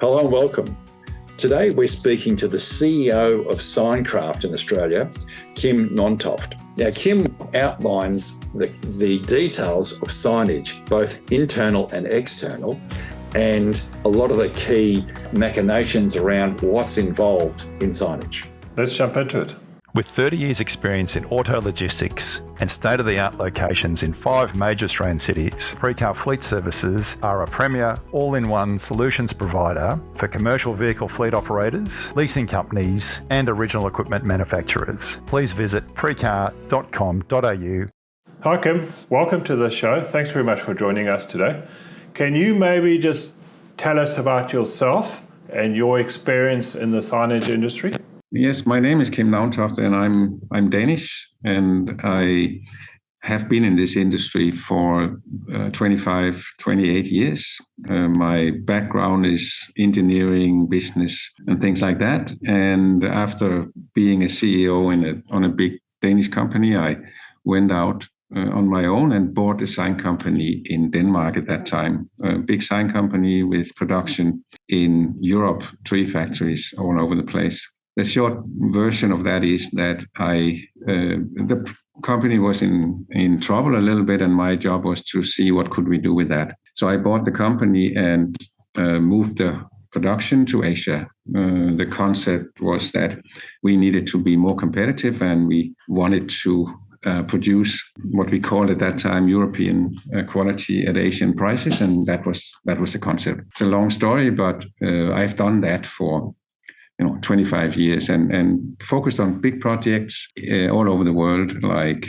Hello and welcome. Today we're speaking to the CEO of Signcraft in Australia, Kim Nauntofte. Now, Kim outlines the details of signage, both internal and external, and a lot of the key machinations around what's involved in signage. Let's jump into it. With 30 years' experience in auto logistics and state-of-the-art locations in 5 major Australian cities, Precar Fleet Services are a premier all-in-one solutions provider for commercial vehicle fleet operators, leasing companies and original equipment manufacturers. Please visit precar.com.au. Hi Kim, welcome to the show. Thanks very much for joining us today. Can you maybe just tell us about yourself and your experience in the signage industry? Yes, my name is Kim Nauntofte and I'm Danish, and I have been in this industry for 28 years. My background is engineering, business, and things like that. And after being a CEO on a big Danish company, I went out on my own and bought a sign company in Denmark at that time, a big sign company with production in Europe, 3 factories all over the place. The short version of that is that the company was in trouble a little bit, and my job was to see what could we do with that. So I bought the company and moved the production to Asia. The concept was that we needed to be more competitive, and we wanted to produce what we called at that time European quality at Asian prices, and that was the concept. It's a long story, but I've done that for 25 years and focused on big projects all over the world, like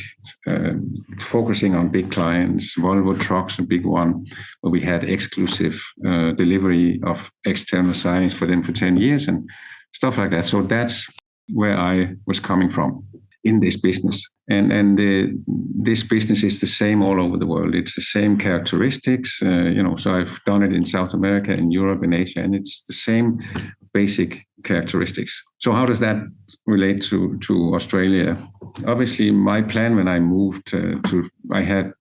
focusing on big clients. Volvo Trucks, a big one, where we had exclusive delivery of external signs for them for 10 years and stuff like that. So that's where I was coming from in this business. And this business is the same all over the world. It's the same characteristics, so I've done it in South America, in Europe, in Asia, and it's the same basic characteristics. So how does that relate to Australia? Obviously, my plan when I moved I had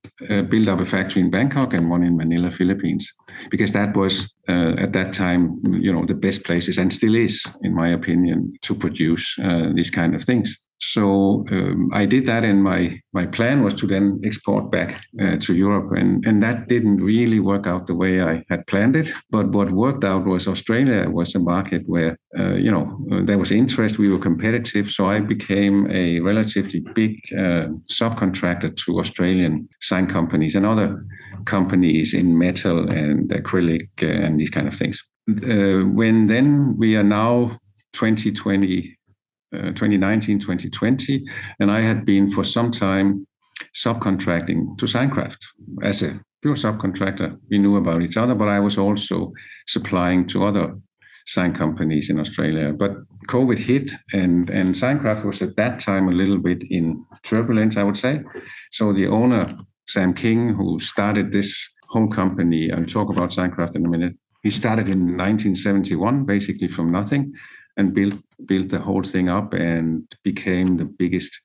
built up a factory in Bangkok and one in Manila, Philippines, because that was at that time, the best places, and still is, in my opinion, to produce these kind of things. So I did that, and my plan was to then export back to Europe, and that didn't really work out the way I had planned it. But what worked out was Australia was a market where there was interest. We were competitive, so I became a relatively big subcontractor to Australian sign companies and other companies in metal and acrylic and these kind of things. When then we are now 2019, 2020, and I had been for some time subcontracting to Signcraft as a pure subcontractor. We knew about each other, but I was also supplying to other sign companies in Australia. But COVID hit, and Signcraft was at that time a little bit in turbulence, I would say. So the owner, Sam King, who started this whole company, I'll talk about Signcraft in a minute. He started in 1971, basically from nothing, and built the whole thing up and became the biggest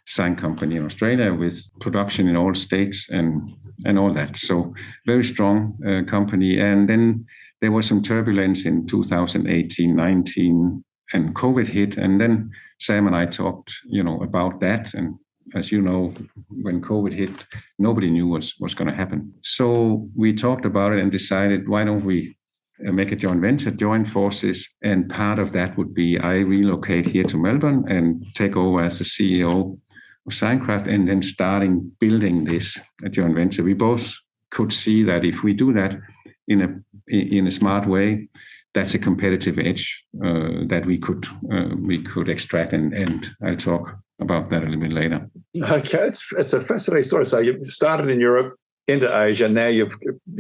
sign company in Australia, with production in all states and all that. So very strong company. And then there was some turbulence in 2018, 19, and COVID hit. And then Sam and I talked, about that. And as you know, when COVID hit, nobody knew what's going to happen. So we talked about it and decided, why don't we make a joint venture, join forces, and part of that would be I relocate here to Melbourne and take over as the CEO of Signcraft, and then starting building this joint venture. We both could see that if we do that in a smart way, that's a competitive edge that we could extract, and I'll talk about that a little bit later. Okay, it's a fascinating story. So you started in Europe, into Asia. Now you're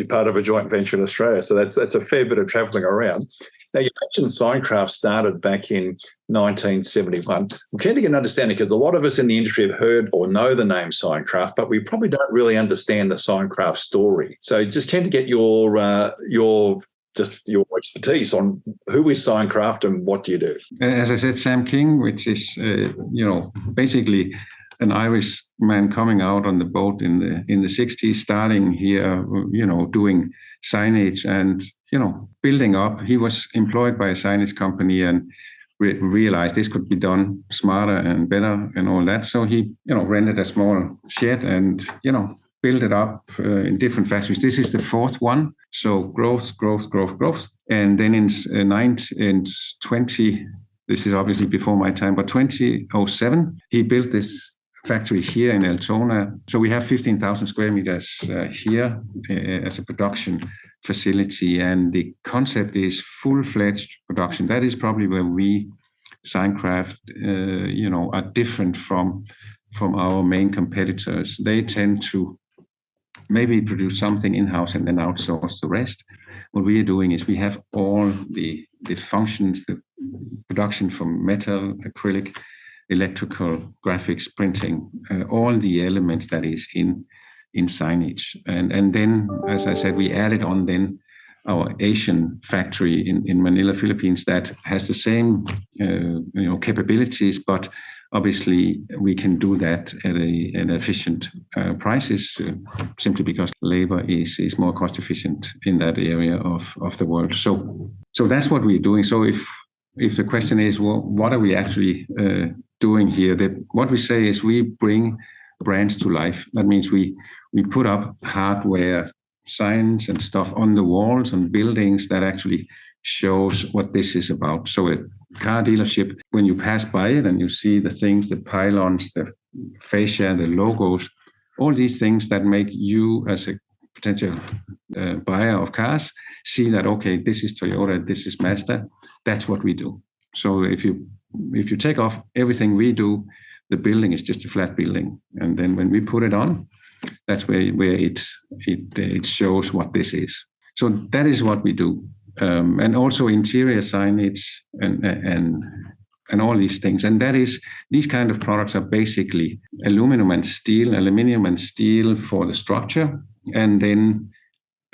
part of a joint venture in Australia. So that's a fair bit of travelling around. Now, you mentioned Signcraft started back in 1971. I'm keen to get an understanding, because a lot of us in the industry have heard or know the name Signcraft, but we probably don't really understand the Signcraft story. So just keen to get your expertise on who is Signcraft and what do you do? As I said, Sam King, which is basically an Irish man coming out on the boat in the 60s, starting here, doing Signage and, building up. He was employed by a signage company and realized this could be done smarter and better and all that. So he, rented a small shed and, built it up in different factories. This is the fourth one. So growth. And then in 20, this is obviously before my time, but 2007, he built this factory here in Altona. So we have 15,000 square meters here as a production facility. And the concept is full-fledged production. That is probably where we, Signcraft, are different from our main competitors. They tend to maybe produce something in-house and then outsource the rest. What we are doing is we have all the functions, the production from metal, acrylic, electrical, graphics, printing, all the elements that is in signage. And then, as I said, we added on then our Asian factory in Manila, Philippines, that has the same capabilities, but obviously we can do that at an efficient prices, simply because labor is more cost efficient in that area of the world. So that's what we're doing. So if the question is, well, what are we actually doing here? What we say is we bring brands to life. That means we put up hardware, signs and stuff on the walls and buildings that actually shows what this is about. So a car dealership, when you pass by it and you see the things, the pylons, the fascia, the logos, all these things that make you as a potential buyer of cars see that, okay, this is Toyota, this is Mazda. That's what we do. So if you take off everything we do, the building is just a flat building. And then when we put it on, that's where it shows what this is. So that is what we do. And also interior signage and all these things. And that is, these kind of products are basically aluminum and steel for the structure, and then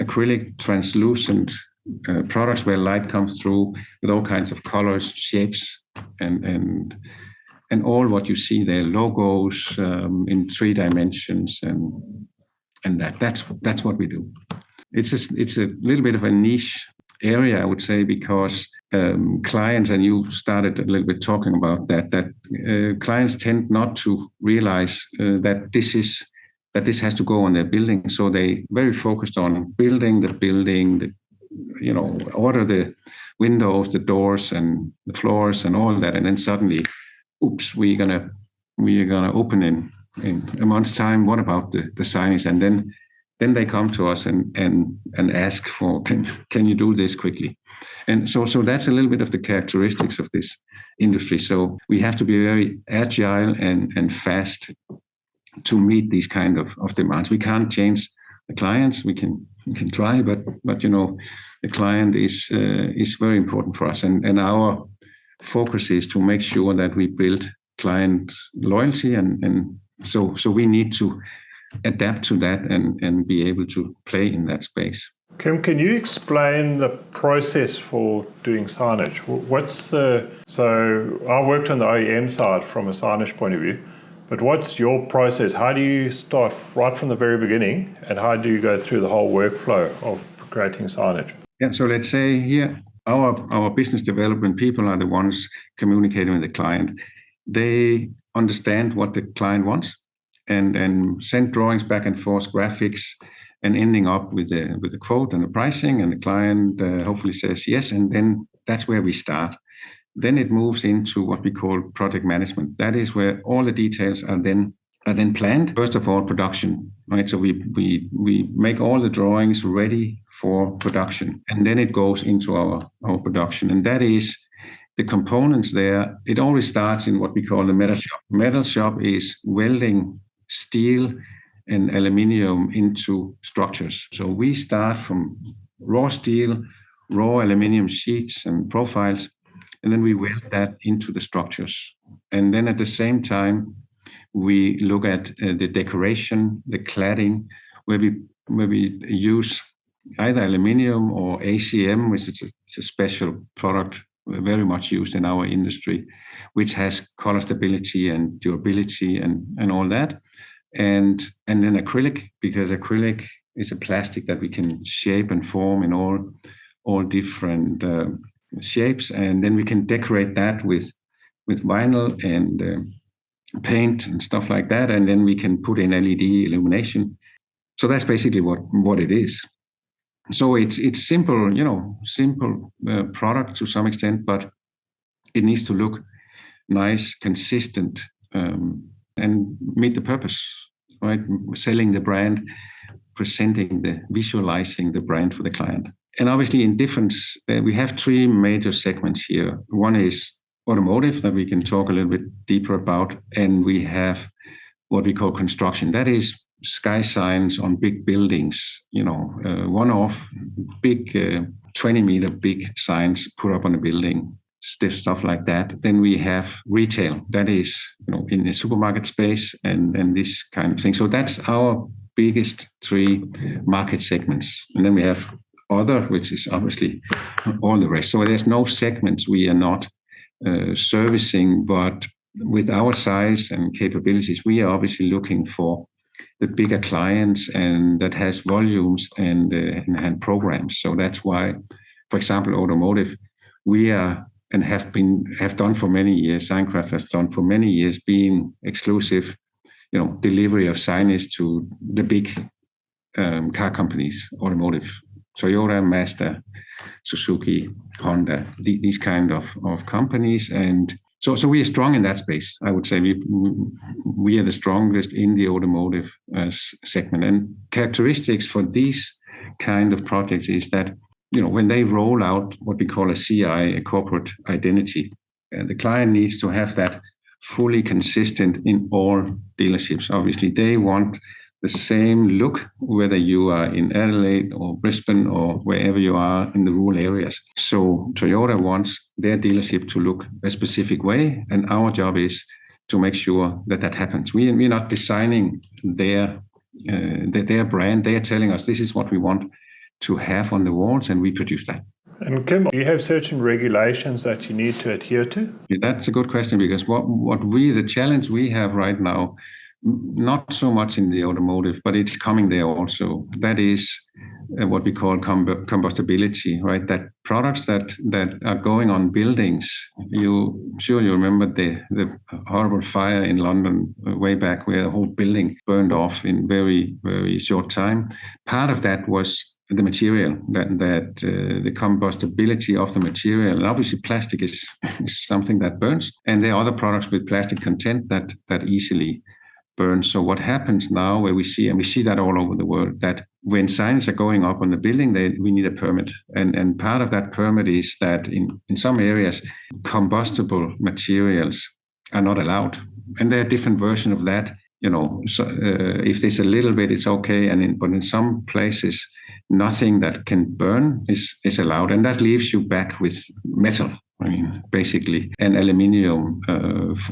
acrylic translucent products where light comes through with all kinds of colors, shapes, and all what you see there, logos in 3 dimensions, and that's what we do. It's a little bit of a niche area, I would say, because clients, and you started a little bit talking about that clients tend not to realize that this has to go on their building. So they very focused on building, order the windows, the doors, and the floors, and all that, and then suddenly, oops, we're gonna open in a month's time. What about the signage? And then they come to us and ask for, can you do this quickly? And so that's a little bit of the characteristics of this industry. So we have to be very agile and fast to meet these kind of demands. We can't change the clients. We can try, but the client is very important for us. And our focus is to make sure that we build client loyalty. And so we need to adapt to that and be able to play in that space. Kim, can you explain the process for doing signage? So I worked on the OEM side from a signage point of view, but what's your process? How do you start right from the very beginning, and how do you go through the whole workflow of creating signage? Yeah, so let's say here, our business development people are the ones communicating with the client. They understand what the client wants and send drawings back and forth, graphics, and ending up with the quote and the pricing, and the client hopefully says yes, and then that's where we start. Then it moves into what we call project management. That is where all the details are then planned. First of all, production, right? So we make all the drawings ready for production, and then it goes into our production, and that is the components there. It always starts in what we call the metal shop. Metal shop is welding steel and aluminium into structures. So we start from raw steel, raw aluminium sheets and profiles, and then we weld that into the structures. And then at the same time, we look at the decoration, the cladding, where we use either aluminium or ACM, which is a special product very much used in our industry, which has color stability and durability and all that. And then acrylic, because acrylic is a plastic that we can shape and form in all different shapes, and then we can decorate that with vinyl and paint and stuff like that, and then we can put in LED illumination. So that's basically what it is. So it's simple, simple product to some extent, but it needs to look nice, consistent, and meet the purpose, right? Selling the brand, visualizing the brand for the client. And obviously in difference, we have three major segments here. One is automotive that we can talk a little bit deeper about. And we have what we call construction. That is sky signs on big buildings, one-off big 20-meter big signs put up on a building, stuff like that. Then we have retail. That is, in the supermarket space and this kind of thing. So that's our biggest three market segments. And then we have other, which is obviously all the rest. So there's no segments we are not servicing, but with our size and capabilities, we are obviously looking for the bigger clients and that has volumes and programs. So that's why, for example, automotive, we are and have done for many years. Signcraft has done for many years being exclusive, delivery of signage to the big car companies, automotive, Toyota, Mazda, Suzuki, Honda, these kind of companies. And so we are strong in that space. I would say we are the strongest in the automotive segment. And characteristics for these kind of projects is that, when they roll out what we call a CI, a corporate identity, the client needs to have that fully consistent in all dealerships. Obviously, they want the same look, whether you are in Adelaide or Brisbane or wherever you are in the rural areas. So Toyota wants their dealership to look a specific way, and our job is to make sure that happens. We're not designing their brand. They are telling us this is what we want to have on the walls, and we produce that. And Kim, do you have certain regulations that you need to adhere to? Yeah, that's a good question, because the challenge we have right now, not so much in the automotive, but it's coming there also. That is what we call combustibility, right? That products that are going on buildings. You remember the horrible fire in London way back, where the whole building burned off in very, very short time. Part of that was the material, that the combustibility of the material. And obviously plastic is something that burns, and there are other products with plastic content that easily burn. So what happens now, where we see that all over the world, that when signs are going up on the building, we need a permit. And part of that permit is that in some areas, combustible materials are not allowed. And there are different versions of that. So, if there's a little bit, it's okay. But in some places, nothing that can burn is allowed. And that leaves you back with metal, basically, and aluminium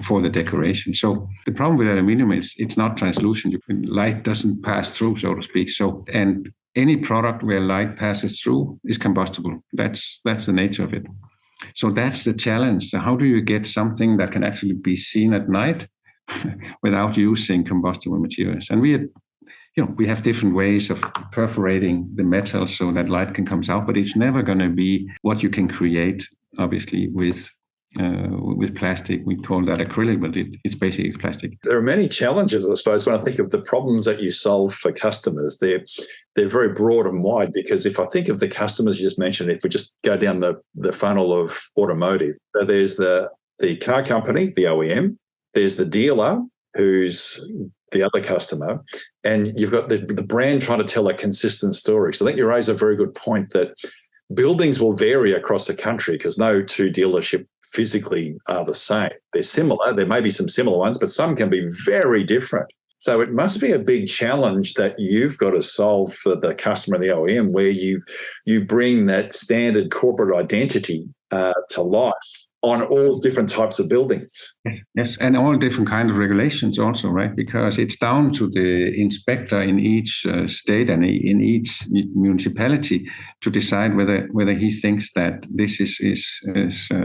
for the decoration. So the problem with aluminium is it's not translucent. Light doesn't pass through, so to speak. So, and any product where light passes through is combustible. That's the nature of it. So that's the challenge. So how do you get something that can actually be seen at night without using combustible materials? And we have different ways of perforating the metal so that light can come out, but it's never going to be what you can create, obviously, with plastic. We call that acrylic, but it's basically plastic. There are many challenges, I suppose, when I think of the problems that you solve for customers. They're very broad and wide, because if I think of the customers you just mentioned, if we just go down the funnel of automotive, so there's the car company, the OEM, there's the dealer, who's the other customer, and you've got the brand trying to tell a consistent story. So I think you raise a very good point that buildings will vary across the country, because no two dealerships physically are the same. They're similar. There may be some similar ones, but some can be very different. So it must be a big challenge that you've got to solve for the customer and the OEM, where you bring that standard corporate identity to life on all different types of buildings. Yes, and all different kinds of regulations also, right? Because it's down to the inspector in each state and in each municipality to decide whether he thinks that this is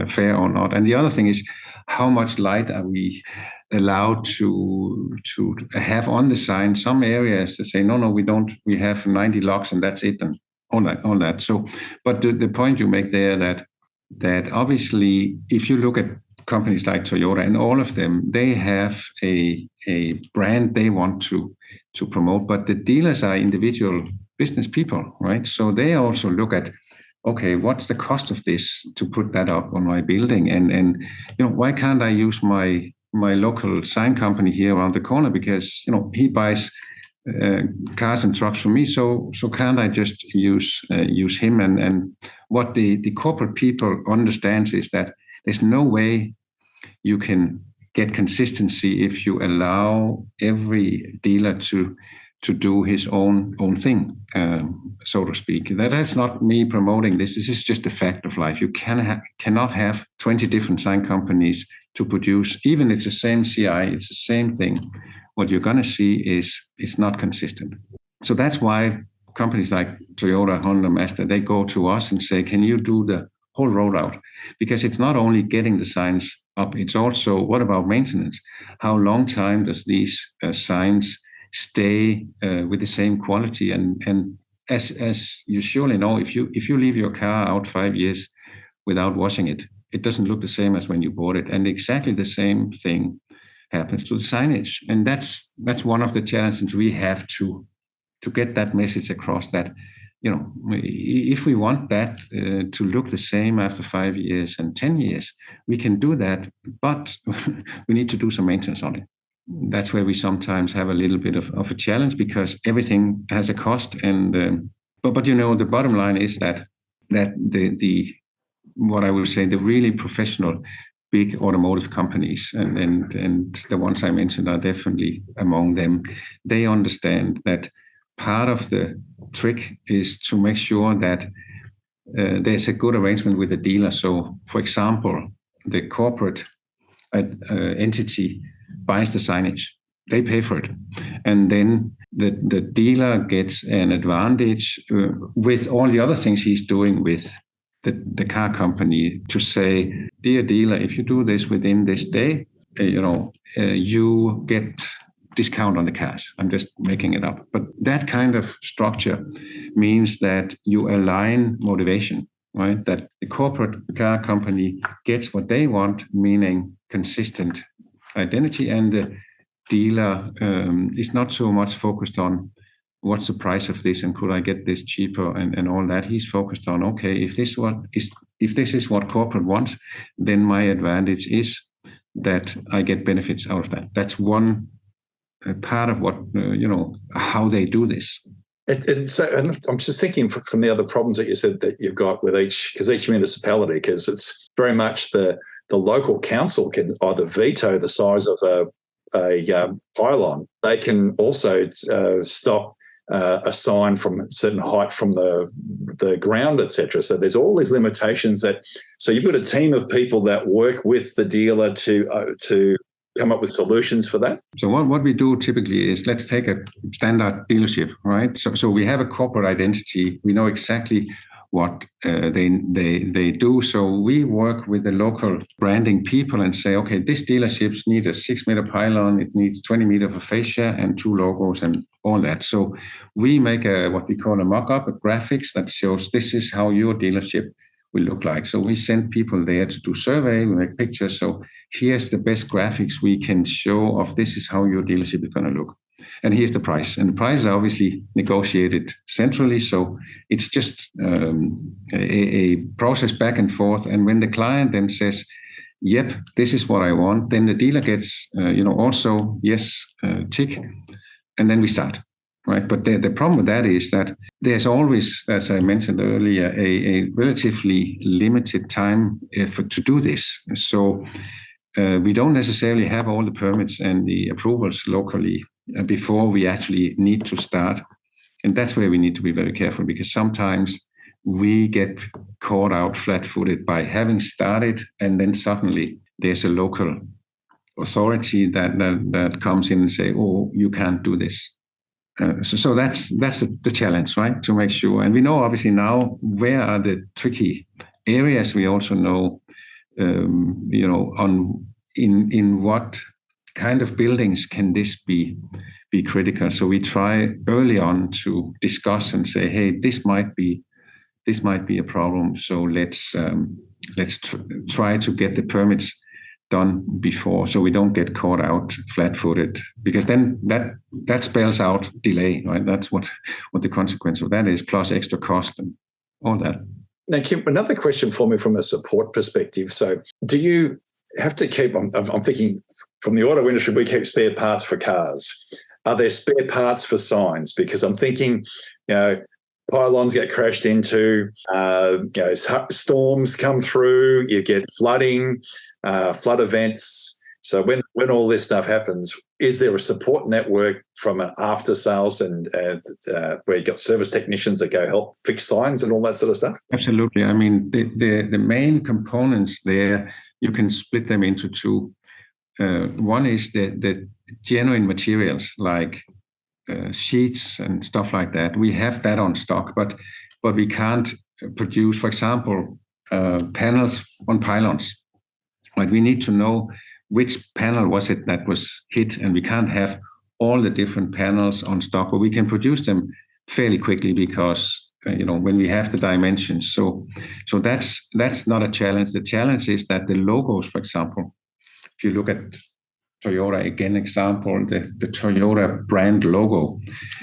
fair or not. And the other thing is, how much light are we allowed to have on the sign some areas that say, no, we don't. We have 90 locks and that's it, and all that. So, but the point you make there that obviously, if you look at companies like Toyota, and all of them, they have a brand they want to promote, but the dealers are individual business people, right? So they also look at, okay, what's the cost of this to put that up on my building, and why can't I use my local sign company here around the corner, because he buys cars and trucks from me, so can't I just use him? And what the corporate people understands is that there's no way you can get consistency if you allow every dealer to do his own thing, so to speak. That's not me promoting this. This is just a fact of life. You cannot have 20 different sign companies to produce, even it's the same CI, it's the same thing. What you're going to see is it's not consistent. So that's why companies like Toyota, Honda, Mazda, they go to us and say, can you do the whole rollout? Because it's not only getting the signs up, it's also, what about maintenance? How long time does these signs stay with the same quality? And as you surely know, if you leave your car out 5 years without washing it, it doesn't look the same as when you bought it. And exactly the same thing happens to the signage. And that's one of the challenges we have to get that message across, that if we want that to look the same after 5 years and 10 years, we can do that, but we need to do some maintenance on it. That's where we sometimes have a little bit of a challenge, because everything has a cost. And but the bottom line is that the what I will say, the really professional big automotive companies, and the ones I mentioned are definitely among them. They understand that part of the trick is to make sure that there's a good arrangement with the dealer. So, for example, the corporate entity buys the signage, they pay for it, and then the dealer gets an advantage with all the other things he's doing with the car company, to say, dear dealer, if you do this within this day, you get discount on the cars. I'm just making it up. But that kind of structure means that you align motivation, right? That the corporate car company gets what they want, meaning consistent identity, and the dealer is not so much focused on what's the price of this and could I get this cheaper and all that. He's focused on, okay, if this is what corporate wants, then my advantage is that I get benefits out of that. That's one part of what how they do this. And I'm just thinking from the other problems that you said that you've got with each municipality, because it's very much the local council can either veto the size of a pylon. They can also stop a sign from a certain height from the ground, etc. So there's all these limitations so you've got a team of people that work with the dealer to come up with solutions for that. So what we do typically is, let's take a standard dealership, right? So we have a corporate identity. We know exactly what they do. So we work with the local branding people and say, okay, this dealership needs a 6-meter pylon, it needs 20 meters of fascia and 2 logos and all that. So we make what we call a mock-up, a graphics that shows this is how your dealership will look like. So we send people there to do survey, we make pictures. So here's the best graphics we can show of this is how your dealership is going to look. And here's the price. And the price is obviously negotiated centrally. So it's just a process back and forth. And when the client then says, yep, this is what I want, then the dealer gets, also, yes, tick. And then we start, right? But the problem with that is that there's always, as I mentioned earlier, a relatively limited time to do this. So we don't necessarily have all the permits and the approvals locally before we actually need to start. And that's where we need to be very careful, because sometimes we get caught out flat-footed by having started, and then suddenly there's a local authority that comes in and say, oh, you can't do this. So that's the challenge, right? To make sure. And we know obviously now where are the tricky areas. We also know, in what kind of buildings can this be critical? So we try early on to discuss and say, hey, this might be a problem. So let's try to get the permits done before, so we don't get caught out flat-footed, because then that spells out delay, right? That's what the consequence of that is, plus extra cost and all that. Now, Kim, another question for me from a support perspective. So do you have to keep, I'm thinking from the auto industry, we keep spare parts for cars. Are there spare parts for signs? Because I'm thinking, pylons get crashed into, storms come through, you get flooding, flood events. So when all this stuff happens, is there a support network from an after sales and where you've got service technicians that go help fix signs and all that sort of stuff? Absolutely. I mean, the main components there, you can split them into two. One is the genuine materials like sheets and stuff like that. We have that on stock, but we can't produce, for example, panels on pylons. Like, we need to know which panel was it that was hit, and we can't have all the different panels on stock, but we can produce them fairly quickly because when we have the dimensions. So that's not a challenge. The challenge is that the logos, for example, if you look at Toyota, again, example, the Toyota brand logo,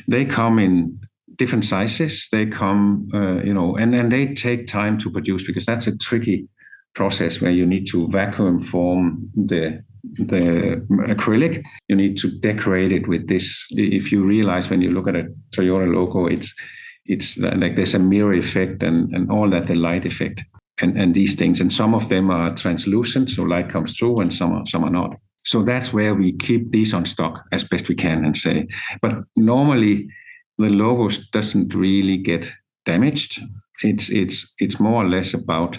they come in different sizes. They come, and they take time to produce, because that's a tricky process where you need to vacuum form the acrylic. You need to decorate it with this. If you realize when you look at a Toyota logo, it's like there's a mirror effect and all that, the light effect and these things. And some of them are translucent, so light comes through, and some are not. So that's where we keep these on stock as best we can and say. But normally the logos doesn't really get damaged. It's more or less about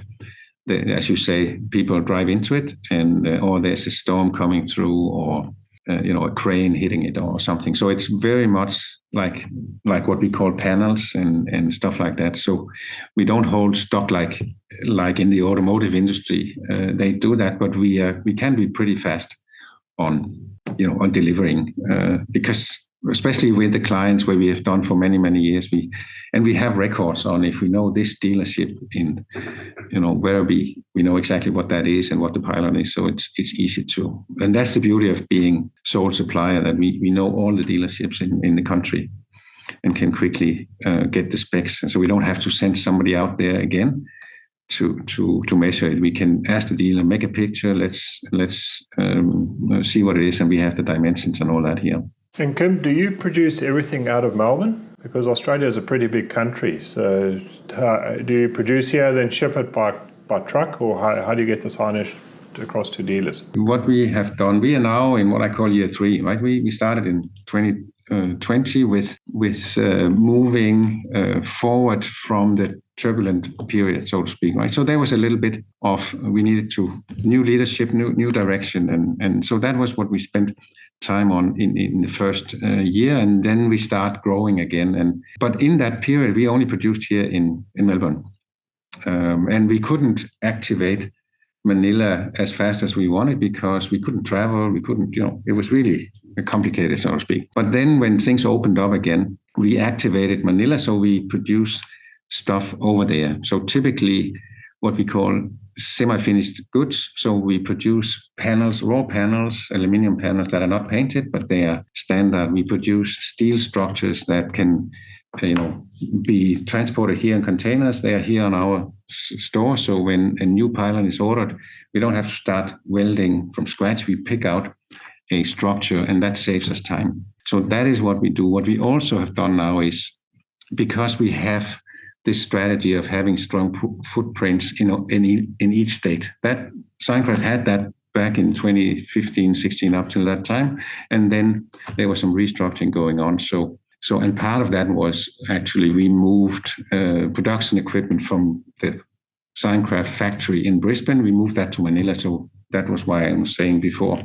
as you say, people drive into it, and or there's a storm coming through, or a crane hitting it or something. So it's very much like what we call panels and stuff like that. So we don't hold stock like in the automotive industry. They do that, but we can be pretty fast on delivering, because especially with the clients where we have done for many, many years, we have records on, if we know this dealership in, where we know exactly what that is and what the pylon is. So it's easy to, and that's the beauty of being sole supplier, that we know all the dealerships in the country and can quickly get the specs. And so we don't have to send somebody out there again to measure it. We can ask the dealer, make a picture, let's see what it is, and we have the dimensions and all that here. And Kim, do you produce everything out of Melbourne? Because Australia is a pretty big country. So do you produce here, then ship it by truck, or how do you get the signage across to dealers? What we have done, we are now in what I call year 3, right? We started in 2020 with moving forward from the turbulent period, so to speak, right? So there was a little bit of, we needed new leadership, new direction. And so that was what we spent time on in the first year, and then we start growing again. But in that period, we only produced here in Melbourne, and we couldn't activate Manila as fast as we wanted because we couldn't travel. We couldn't, it was really complicated, so to speak. But then when things opened up again, we activated Manila, so we produce stuff over there. So typically, what we call semi-finished goods. So we produce panels, raw panels, aluminum panels that are not painted, but they are standard. We produce steel structures that can, be transported here in containers. They are here on our store. So when a new pylon is ordered, we don't have to start welding from scratch. We pick out a structure, and that saves us time. So that is what we do. What we also have done now is, because we have this strategy of having strong footprints, in each state. That Signcraft had that back in 2015, 16, up till that time, and then there was some restructuring going on. So, and part of that was actually we moved production equipment from the Signcraft factory in Brisbane. We moved that to Manila. So that was why I was saying before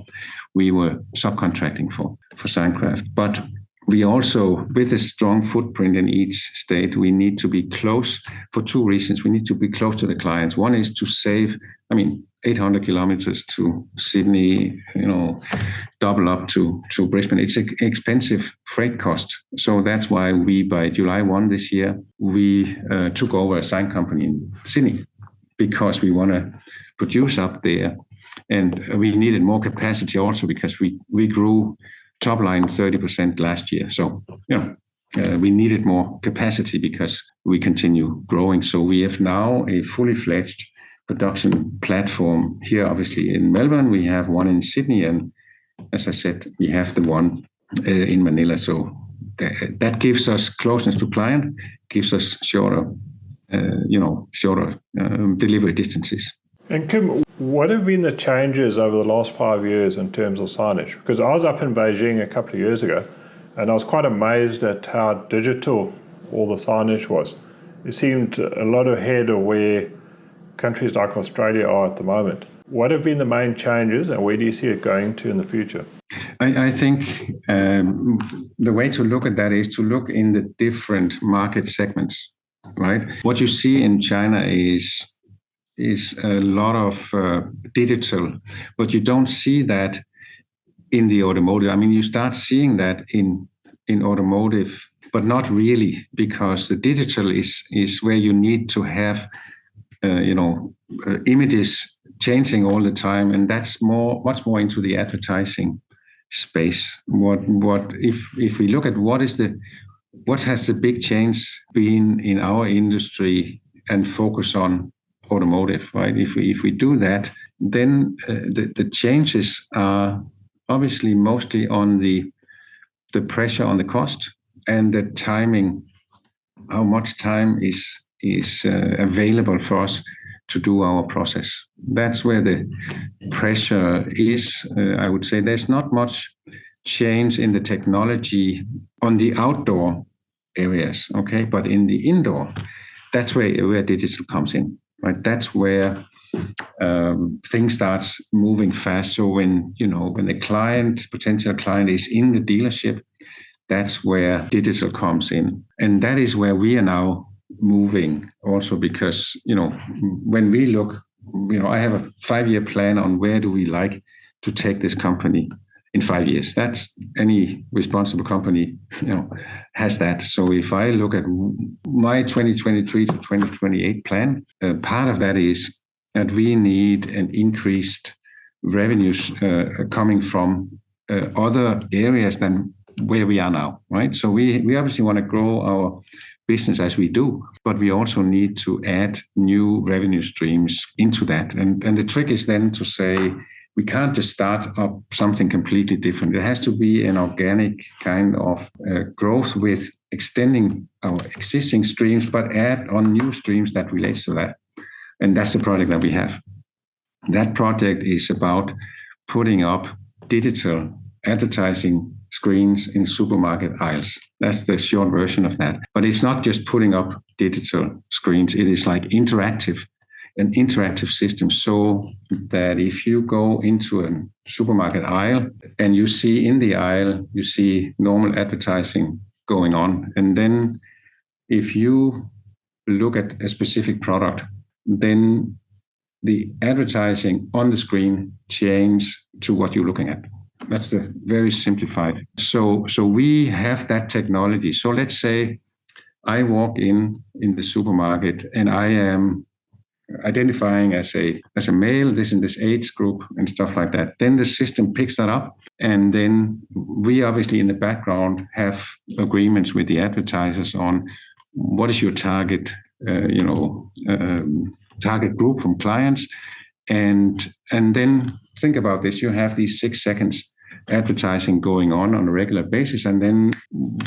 we were subcontracting for Signcraft, but we also, with a strong footprint in each state, we need to be close for 2 reasons. We need to be close to the clients. One is to save, 800 kilometers to Sydney, double up to Brisbane. It's an expensive freight cost. So that's why we, by July 1 this year, we took over a sign company in Sydney, because we want to produce up there. And we needed more capacity also because we grew top line 30% last year. So, we needed more capacity because we continue growing. So we have now a fully fledged production platform here, obviously in Melbourne. We have one in Sydney, and as I said, we have the one in Manila. So that gives us closeness to client, gives us shorter delivery distances. And Kim, what have been the changes over the last 5 years in terms of signage? Because I was up in Beijing a couple of years ago, and I was quite amazed at how digital all the signage was. It seemed a lot ahead of where countries like Australia are at the moment. What have been the main changes, and where do you see it going to in the future? I think the way to look at that is to look in the different market segments, right? What you see in China is a lot of digital, but you don't see that in the automotive. I mean, you start seeing that in automotive, but not really, because the digital is where you need to have images changing all the time, and that's much more into the advertising space. What if we look at what has the big change been in our industry and focus on automotive, right? If we do that, then the changes are obviously mostly on the pressure on the cost and the timing, how much time is available for us to do our process. That's where the pressure is. I would say there's not much change in the technology on the outdoor areas, okay? But in the indoor, that's where digital comes in, right? That's where things starts moving fast. So when the potential client is in the dealership, that's where digital comes in. And that is where we are now moving also, because, when we look, I have a 5-year plan on where do we like to take this company in 5 years. That's any responsible company, has that. So if I look at my 2023 to 2028 plan, part of that is that we need an increased revenues coming from other areas than where we are now, right? So we obviously want to grow our business as we do, but we also need to add new revenue streams into that. And the trick is then to say, we can't just start up something completely different. It has to be an organic kind of growth with extending our existing streams, but add on new streams that relates to that. And that's the project that we have. That project is about putting up digital advertising screens in supermarket aisles. That's the short version of that. But it's not just putting up digital screens. It is like an interactive system, so that if you go into a supermarket aisle and you see in the aisle, you see normal advertising going on. And then if you look at a specific product, then the advertising on the screen change to what you're looking at. That's the very simplified. So we have that technology. So let's say I walk in the supermarket and I am identifying as a male, this in this age group and stuff like that. Then the system picks that up, and then we obviously in the background have agreements with the advertisers on what is your target, target group from clients, and then think about this. You have these 6 seconds advertising going on a regular basis, and then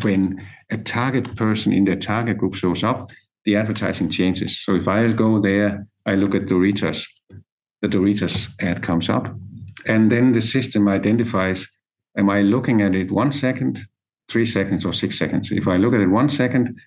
when a target person in their target group shows up, the advertising changes. So if I go there, I look at Doritos, the Doritos ad comes up, and then the system identifies, am I looking at it 1 second, 3 seconds, or 6 seconds? If I look at it 1 second,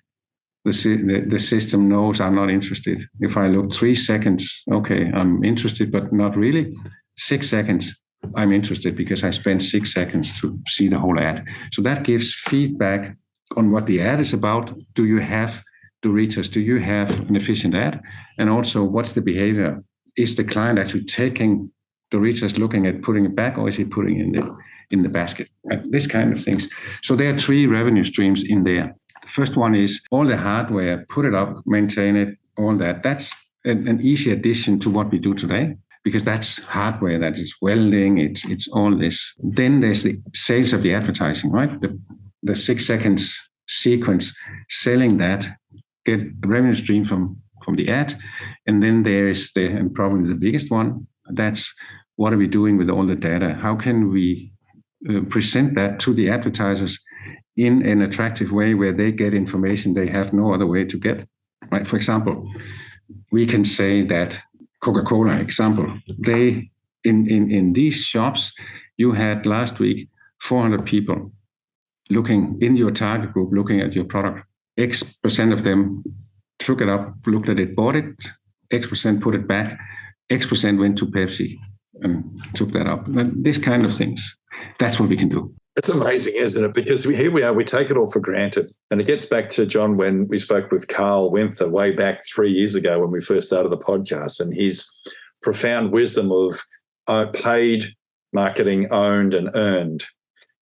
the system knows I'm not interested. If I look 3 seconds, okay, I'm interested, but not really. 6 seconds, I'm interested because I spent 6 seconds to see the whole ad. So that gives feedback on what the ad is about. Do you have Doritos? Do you have an efficient ad? And also, what's the behavior is the client actually taking the retailer's looking at putting it back, or is he putting it in the basket? This kind of things. So there are 3 revenue streams in there. The first one is all the hardware, put it up, maintain it, all that. That's an easy addition to what we do today, because that's hardware, that is welding, it's all this. Then there's the sales of the advertising, right? The 6 seconds sequence, selling that, get a revenue stream from the ad. And then there is and probably the biggest one, that's what are we doing with all the data? How can we present that to the advertisers in an attractive way where they get information they have no other way to get, right? For example, we can say that Coca-Cola, example, they in these shops, you had last week 400 people looking in your target group, looking at your product. X% of them took it up, looked at it, bought it. X% put it back. X% went to Pepsi and took that up. This kind of things. That's what we can do. It's amazing, isn't it? Because here we are, we take it all for granted. And it gets back to, John, when we spoke with Carl Winther way back 3 years ago when we first started the podcast, and his profound wisdom of paid marketing, owned and earned.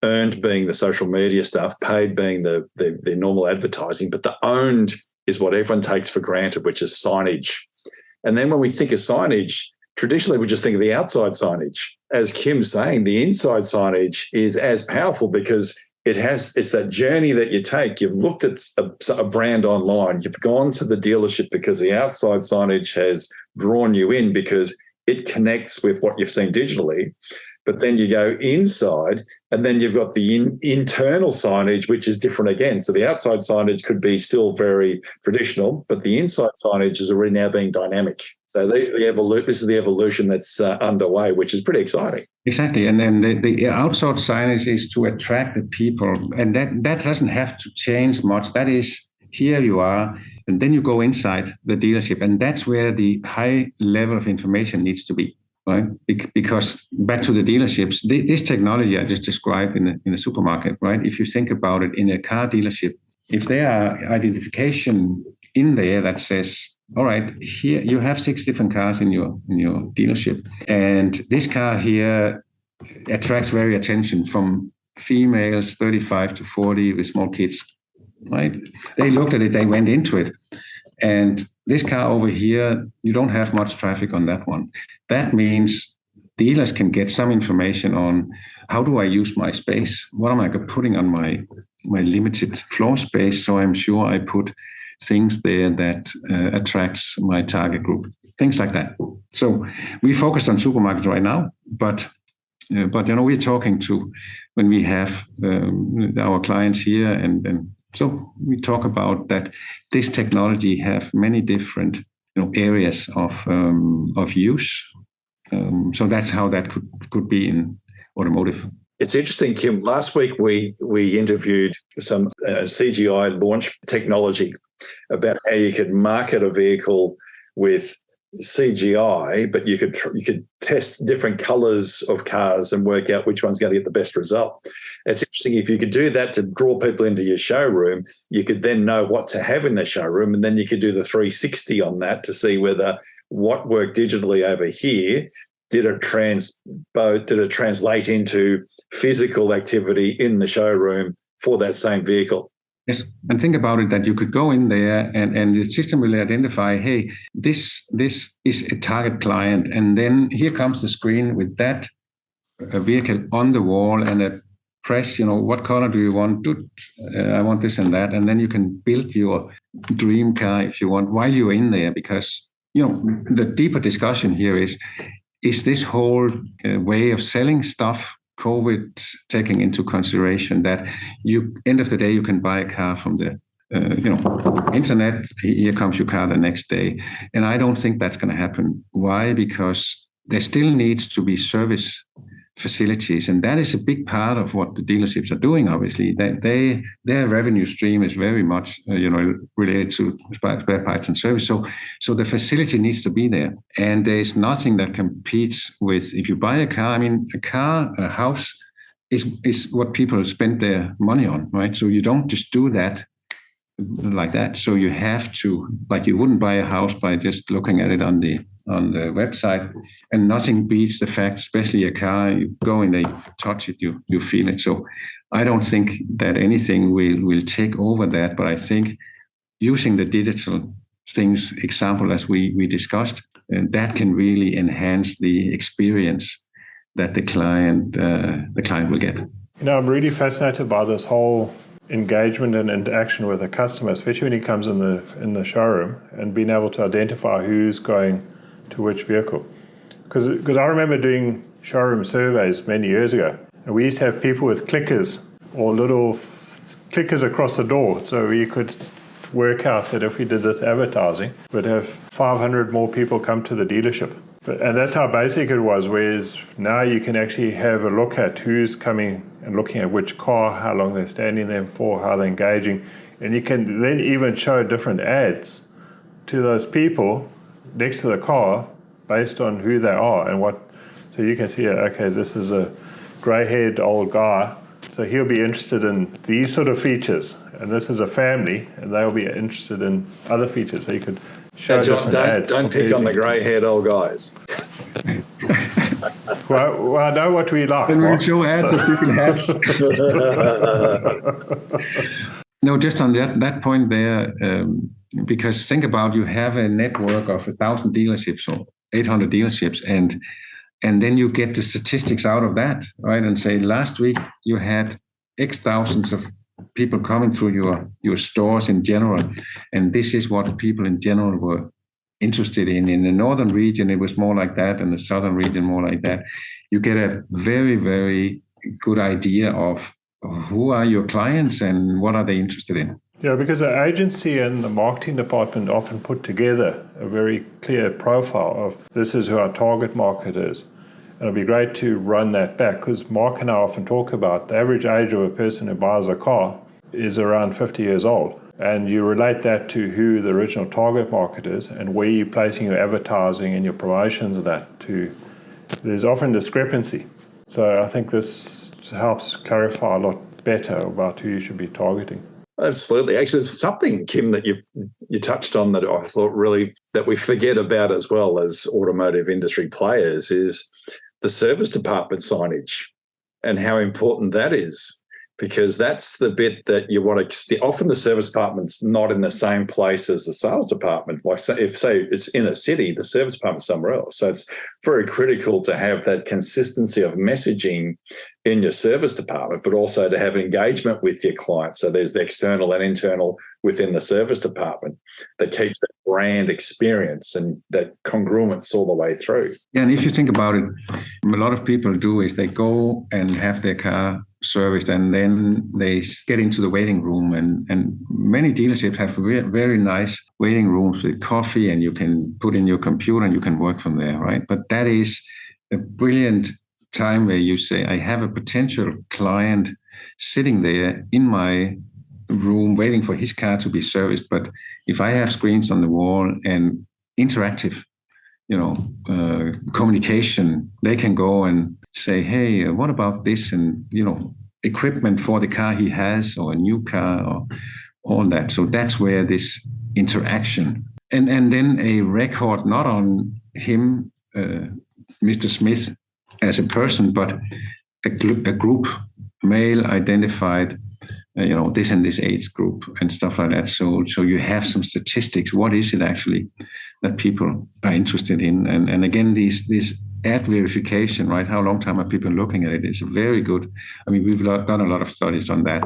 Earned being the social media stuff, paid being the normal advertising, but the owned is what everyone takes for granted, which is signage. And then when we think of signage, traditionally we just think of the outside signage. As Kim's saying, the inside signage is as powerful because it's that journey that you take. You've looked at a brand online, you've gone to the dealership because the outside signage has drawn you in because it connects with what you've seen digitally. But then you go inside and then you've got the internal signage, which is different again. So the outside signage could be still very traditional, but the inside signage is already now being dynamic. So this is the evolution that's underway, which is pretty exciting. Exactly. And then the outside signage is to attract the people. And that doesn't have to change much. That is, here you are. And then you go inside the dealership. And that's where the high level of information needs to be. Right, because back to the dealerships, this technology I just described in a supermarket, right? If you think about it in a car dealership, if there are identification in there that says, all right, here you have 6 different cars in your dealership, and this car here attracts very attention from females 35 to 40 with small kids, right? They looked at it, they went into it, and this car over here, you don't have much traffic on that one. That means dealers can get some information on how do I use my space? What am I putting on my limited floor space? So I'm sure I put things there that attracts my target group, things like that. So we focused on supermarkets right now, but we're talking to when we have our clients here and so we talk about that this technology have many different areas of use. So that's how that could be in automotive. It's interesting, Kim. Last week we interviewed some CGI launch technology about how you could market a vehicle with CGI, but you could test different colors of cars and work out which one's going to get the best result. It's interesting, if you could do that to draw people into your showroom, you could then know what to have in the showroom, and then you could do the 360 on that to see whether what worked digitally over here did it translate into physical activity in the showroom for that same vehicle. Yes, and think about it that you could go in there and the system will identify, hey, this is a target client, and then here comes the screen with that vehicle on the wall and a press, what color do you want? I want this and that, and then you can build your dream car if you want while you're in there, because the deeper discussion here is this whole way of selling stuff, COVID taking into consideration that end of the day, you can buy a car from the internet. Here comes your car the next day. And I don't think that's going to happen. Why? Because there still needs to be service facilities. And that is a big part of what the dealerships are doing, obviously. Their revenue stream is very much related to spare parts and service. So the facility needs to be there. And there's nothing that competes with, if you buy a car, a house is what people spend their money on, right? So you don't just do that like that. So you have to, like you wouldn't buy a house by just looking at it on the on the website, and nothing beats the fact, especially a car, you go in there, you touch it, you feel it. So I don't think that anything will take over that, but I think using the digital things example as we discussed, and that can really enhance the experience that the client will get. I'm really fascinated by this whole engagement and interaction with the customer, especially when he comes in the showroom, and being able to identify who's going to which vehicle. Because I remember doing showroom surveys many years ago, and we used to have people with clickers or little clickers across the door, so you could work out that if we did this advertising, we'd have 500 more people come to the dealership. And that's how basic it was, whereas now you can actually have a look at who's coming and looking at which car, how long they're standing there for, how they're engaging. And you can then even show different ads to those people next to the car based on who they are and what. So you can see, okay, this is a grey-haired old guy, so he'll be interested in these sort of features. And this is a family, and they'll be interested in other features. So you could show John, different ads. don't pick on the grey-haired old guys. Well, I know what we like. And we'll show ads of different hats. No, just on that point there, because think about, you have a network of 1,000 dealerships or 800 dealerships, and then you get the statistics out of that, right? And say last week you had X thousands of people coming through your stores in general, and this is what people in general were interested in. In the northern region, it was more like that, and the southern region more like that. You get a very, very good idea of who are your clients and what are they interested in. Yeah, because the agency and the marketing department often put together a very clear profile of this is who our target market is. And it'd be great to run that back, because Mark and I often talk about the average age of a person who buys a car is around 50 years old. And you relate that to who the original target market is and where you're placing your advertising and your promotions of that to. There's often discrepancy. So I think this helps clarify a lot better about who you should be targeting. Absolutely. Actually, there's something, Kim, that you touched on that I thought really that we forget about as well as automotive industry players is the service department signage and how important that is, because that's the bit that you want to often the service department's not in the same place as the sales department. Like if, say, it's in a city, the service department's somewhere else. So it's very critical to have that consistency of messaging in your service department, but also to have engagement with your client. So there's the external and internal within the service department that keeps that brand experience and that congruence all the way through. Yeah, and if you think about it, a lot of people do is they go and have their car serviced, and then they get into the waiting room, and many dealerships have very nice waiting rooms with coffee, and you can put in your computer and you can work from there, right? But that is a brilliant time where you say, I have a potential client sitting there in my room waiting for his car to be serviced. But if I have screens on the wall and interactive, communication, they can go and say, hey, what about this? And, equipment for the car he has, or a new car, or all that. So that's where this interaction, and then a record, not on him, Mr. Smith, as a person, but a group, male identified, this and this age group and stuff like that. So you have some statistics. What is it actually that people are interested in? And again, this ad verification, right? How long time are people looking at it? It's very good. I mean, we've done a lot of studies on that.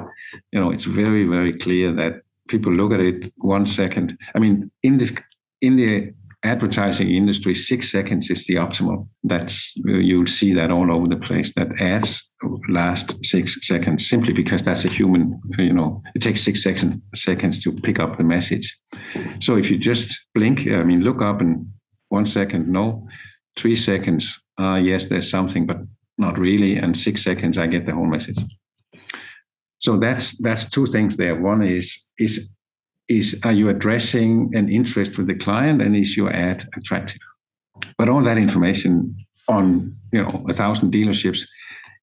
It's very, very clear that people look at it 1 second. I mean, in the advertising industry, 6 seconds is the optimal. You'll see that all over the place, that ads last 6 seconds, simply because that's a human, it takes 6 seconds to pick up the message. So if you just blink, look up and 1 second, no, 3 seconds, yes, there's something, but not really. And 6 seconds, I get the whole message. So that's two things there. One is are you addressing an interest with the client, and is your ad attractive? But all that information on 1,000 dealerships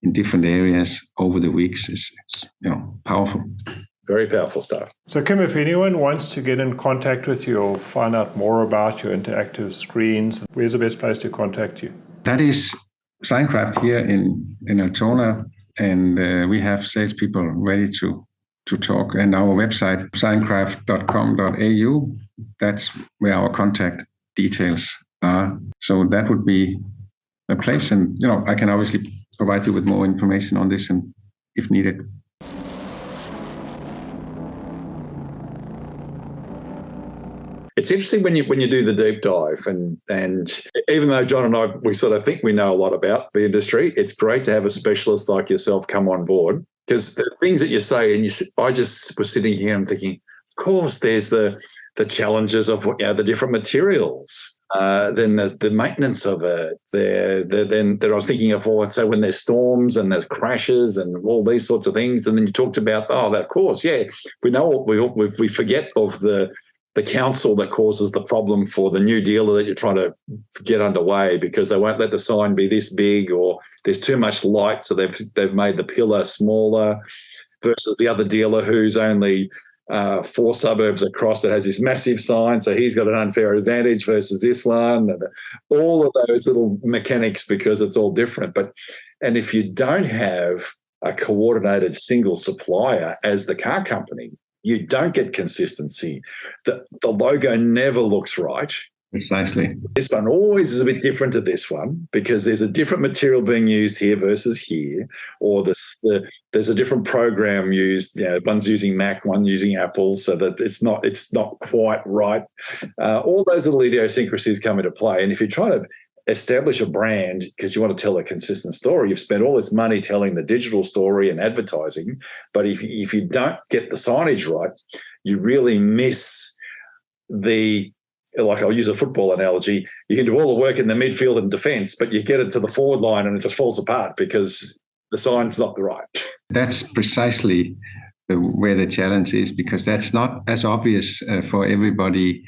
in different areas over the weeks is powerful. Very powerful stuff. So Kim, if anyone wants to get in contact with you or find out more about your interactive screens, where's the best place to contact you? That is Signcraft here in Altona, and we have salespeople ready to talk. And our website, signcraft.com.au, that's where our contact details are. So that would be a place. And, I can obviously provide you with more information on this and if needed. It's interesting when you do the deep dive, and even though John and I, we sort of think we know a lot about the industry, it's great to have a specialist like yourself come on board, because the things that you say, and I just was sitting here and thinking, of course, there's the challenges of the different materials. Then there's the maintenance of it. Then I was thinking of, so when there's storms and there's crashes and all these sorts of things, and then you talked about, of course, we know we forget of the council that causes the problem for the new dealer that you're trying to get underway, because they won't let the sign be this big, or there's too much light, so they've made the pillar smaller, versus the other dealer who's only 4 suburbs across that has this massive sign, so he's got an unfair advantage versus this one, and all of those little mechanics, because it's all different. And if you don't have a coordinated single supplier as the car company, you don't get consistency. The logo never looks right. Precisely. This one always is a bit different to this one, because there's a different material being used here versus here, or there's a different program used. One's using Mac, one using Apple, so that it's not quite right. All those little idiosyncrasies come into play. And if you try to establish a brand because you want to tell a consistent story, you've spent all this money telling the digital story and advertising, but if you don't get the signage right, you really miss like I'll use a football analogy, you can do all the work in the midfield and defence, but you get it to the forward line and it just falls apart because the sign's not the right. That's precisely where the challenge is, because that's not as obvious for everybody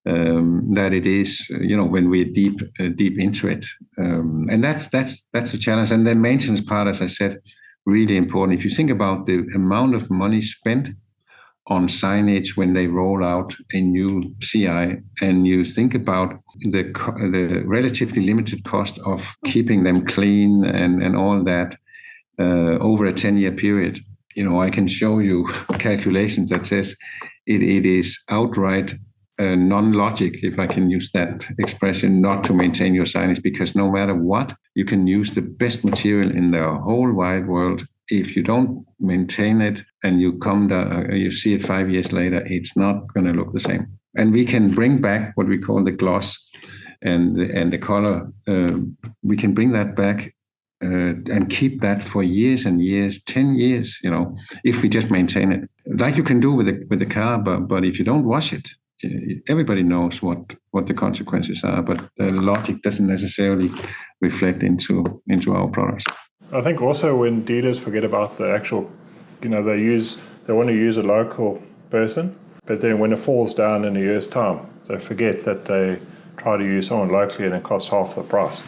that it is, when we're deep into it, and that's a challenge. And the maintenance part, as I said, really important. If you think about the amount of money spent on signage when they roll out a new CI, and you think about the relatively limited cost of keeping them clean and all that over a 10-year period, I can show you calculations that says it is outright non-logic, if I can use that expression, not to maintain your signage, because no matter what, you can use the best material in the whole wide world. If you don't maintain it and you see it 5 years later, it's not going to look the same. And we can bring back what we call the gloss and the color. We can bring that back and keep that for years and years, 10 years, if we just maintain it, like you can do with the car. But if you don't wash it, everybody knows what the consequences are, but the logic doesn't necessarily reflect into our products. I think also when dealers forget about the actual, they want to use a local person, but then when it falls down in a year's time, they forget that they try to use someone locally and it costs half the price.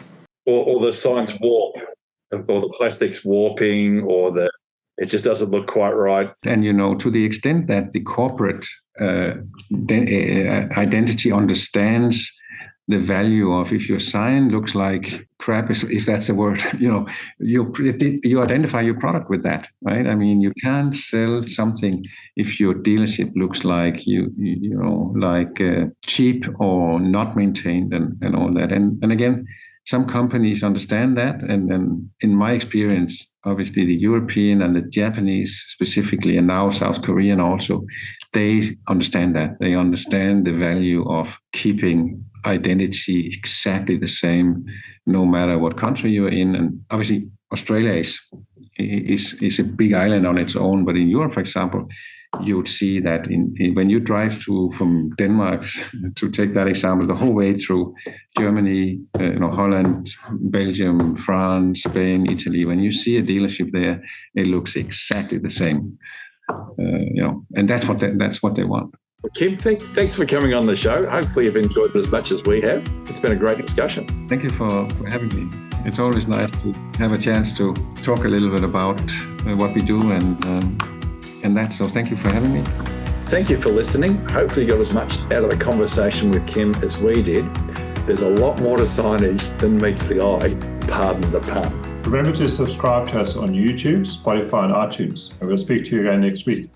Or the signs warp, or the plastic's warping, or it just doesn't look quite right. And, to the extent that the corporate identity understands the value of, if your sign looks like crap, if that's a word, you identify your product with that, right? I mean, you can't sell something if your dealership looks like cheap or not maintained and all that. And again, some companies understand that, and then in my experience, obviously the European and the Japanese specifically, and now South Korean also, they understand that. They understand the value of keeping identity exactly the same, no matter what country you're in. And obviously, Australia is a big island on its own, but in Europe, for example, you would see that when you drive from Denmark, to take that example, the whole way through Germany, Holland, Belgium, France, Spain, Italy, when you see a dealership there, it looks exactly the same. And that's what they want. Well, Kim, thanks for coming on the show. Hopefully you've enjoyed it as much as we have. It's been a great discussion. Thank you for having me. It's always nice to have a chance to talk a little bit about what we do and that. So thank you for having me. Thank you for listening. Hopefully you got as much out of the conversation with Kim as we did. There's a lot more to signage than meets the eye, pardon the pun. Remember to subscribe to us on YouTube, Spotify, and iTunes. And we'll speak to you again next week.